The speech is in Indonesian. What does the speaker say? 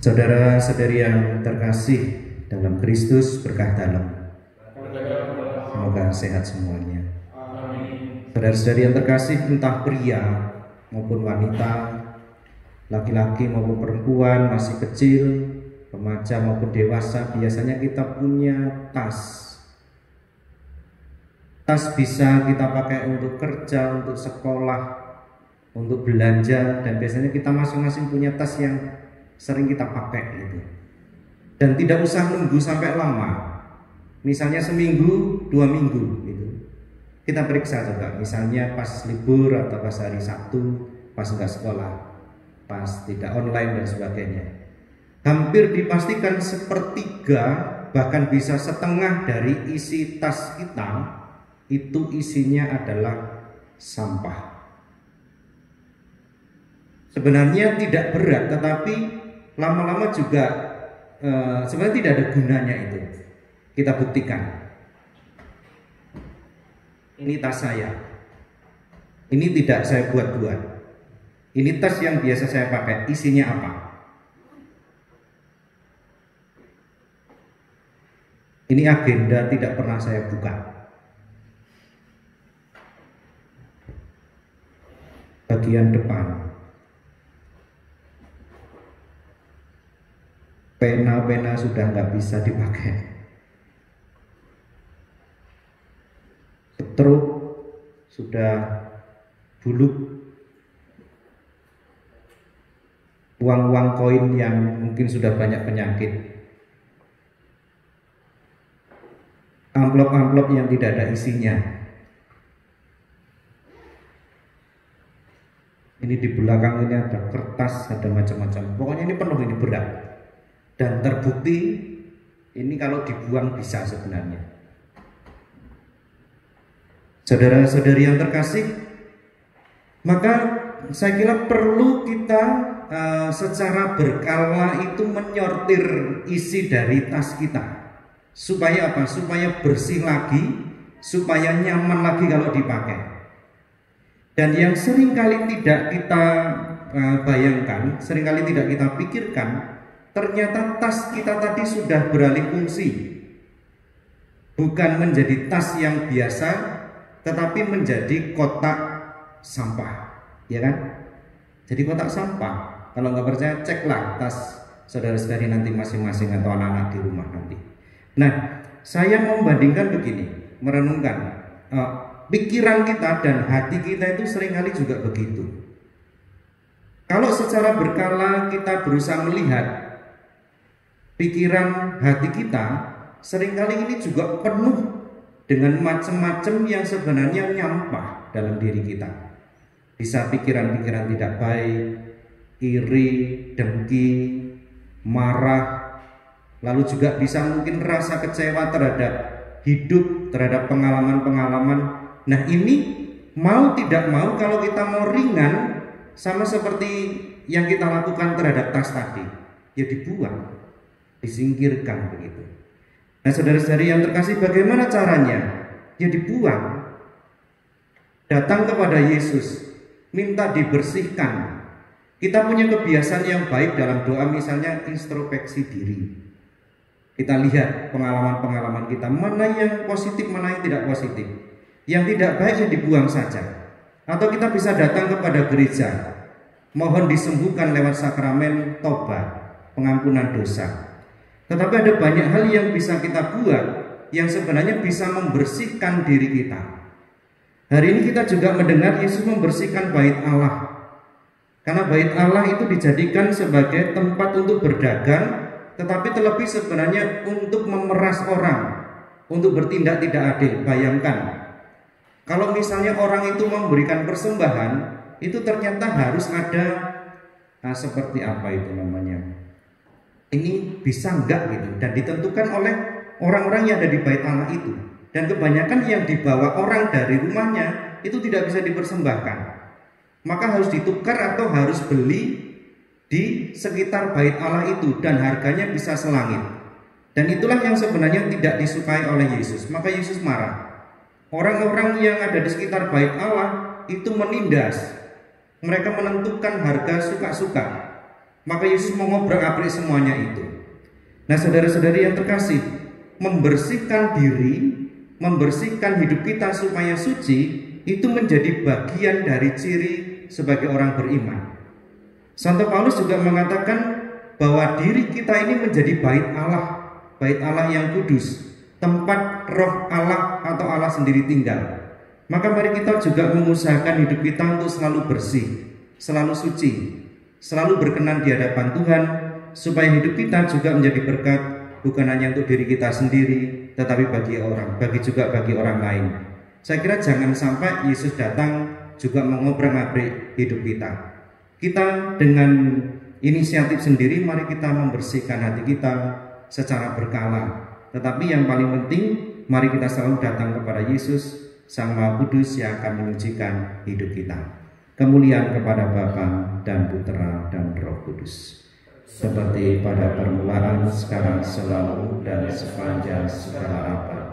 Saudara-saudari yang terkasih dalam Kristus, berkah dalam. Semoga sehat semuanya. Saudara-saudari yang terkasih, entah pria maupun wanita, laki-laki maupun perempuan, masih kecil, remaja maupun dewasa, biasanya kita punya tas. Tas bisa kita pakai untuk kerja, untuk sekolah, untuk belanja, dan biasanya kita masing-masing punya tas yang sering kita pakai gitu. Dan tidak usah nunggu sampai lama. Misalnya seminggu, 2 minggu gitu. Kita periksa coba, misalnya pas libur atau pas hari Sabtu, pas nggak sekolah, pas tidak online dan sebagainya. Hampir dipastikan sepertiga, bahkan bisa setengah dari isi tas kita itu isinya adalah sampah. Sebenarnya tidak berat, tetapi lama-lama juga sebenarnya tidak ada gunanya itu. Kita buktikan. Ini tas saya. Ini tidak saya buat-buat. Ini tas yang biasa saya pakai. Isinya apa? Ini agenda tidak pernah saya buka. Bagian depan. Pena-pena sudah nggak bisa dipakai. Struk sudah buluk. Uang-uang koin yang mungkin sudah banyak penyakit. Amplop-amplop yang tidak ada isinya. Ini di belakang ini ada kertas, ada macam-macam. Pokoknya ini penuh, ini berat. Dan terbukti ini kalau dibuang bisa sebenarnya. Saudara-saudari yang terkasih, maka saya kira perlu kita secara berkala itu menyortir isi dari tas kita. Supaya apa? Supaya bersih lagi, supaya nyaman lagi kalau dipakai. Dan yang seringkali tidak kita bayangkan, seringkali tidak kita pikirkan, ternyata tas kita tadi sudah beralih fungsi. Bukan menjadi tas yang biasa, tetapi menjadi kotak sampah, ya kan? Jadi kotak sampah. Kalau nggak percaya, ceklah tas saudara-saudari nanti masing-masing atau anak-anak di rumah nanti. Nah, saya mau membandingkan begini, merenungkan pikiran kita dan hati kita itu seringkali juga begitu. Kalau secara berkala kita berusaha melihat pikiran hati kita, seringkali ini juga penuh dengan macam-macam yang sebenarnya nyampah dalam diri kita. Bisa pikiran-pikiran tidak baik, iri, dengki, marah, lalu juga bisa mungkin rasa kecewa terhadap hidup, terhadap pengalaman-pengalaman. Nah, ini mau tidak mau, kalau kita mau ringan, sama seperti yang kita lakukan terhadap tas tadi, ya dibuang, disingkirkan begitu. Nah, saudara-saudari yang terkasih, bagaimana caranya? Ya dibuang. Datang kepada Yesus, minta dibersihkan. Kita punya kebiasaan yang baik dalam doa, misalnya introspeksi diri. Kita lihat pengalaman-pengalaman kita, mana yang positif, mana yang tidak positif. Yang tidak baik ya dibuang saja. Atau kita bisa datang kepada gereja, mohon disembuhkan lewat sakramen tobat, pengampunan dosa. Tetapi ada banyak hal yang bisa kita buat, yang sebenarnya bisa membersihkan diri kita. Hari ini kita juga mendengar Yesus membersihkan bait Allah. Karena bait Allah itu dijadikan sebagai tempat untuk berdagang, tetapi terlebih sebenarnya untuk memeras orang, untuk bertindak tidak adil. Bayangkan, kalau misalnya orang itu memberikan persembahan, itu ternyata harus ada seperti apa itu namanya, ini bisa enggak gitu, dan ditentukan oleh orang-orang yang ada di bait Allah itu. Dan kebanyakan yang dibawa orang dari rumahnya itu tidak bisa dipersembahkan, maka harus ditukar atau harus beli di sekitar bait Allah itu, dan harganya bisa selangit. Dan itulah yang sebenarnya tidak disukai oleh Yesus. Maka Yesus marah. Orang-orang yang ada di sekitar bait Allah itu menindas. Mereka menentukan harga suka-suka. Maka Yesus mengobrak-abrik semuanya itu. Nah, saudara-saudari yang terkasih, membersihkan diri, membersihkan hidup kita supaya suci, itu menjadi bagian dari ciri sebagai orang beriman. Santo Paulus juga mengatakan bahwa diri kita ini menjadi bait Allah yang kudus, tempat roh Allah atau Allah sendiri tinggal. Maka mari kita juga mengusahakan hidup kita untuk selalu bersih, selalu suci, selalu berkenan di hadapan Tuhan, supaya hidup kita juga menjadi berkat bukan hanya untuk diri kita sendiri, tetapi bagi orang lain. Saya kira jangan sampai Yesus datang juga mengobrak-abrik hidup kita. Kita dengan inisiatif sendiri, mari kita membersihkan hati kita secara berkala. Tetapi yang paling penting, mari kita selalu datang kepada Yesus, Sang Maha Kudus yang akan menyucikan hidup kita. Kemuliaan kepada Bapa dan Putra dan Roh Kudus, seperti pada permulaan, sekarang, selalu, dan sepanjang segala abad.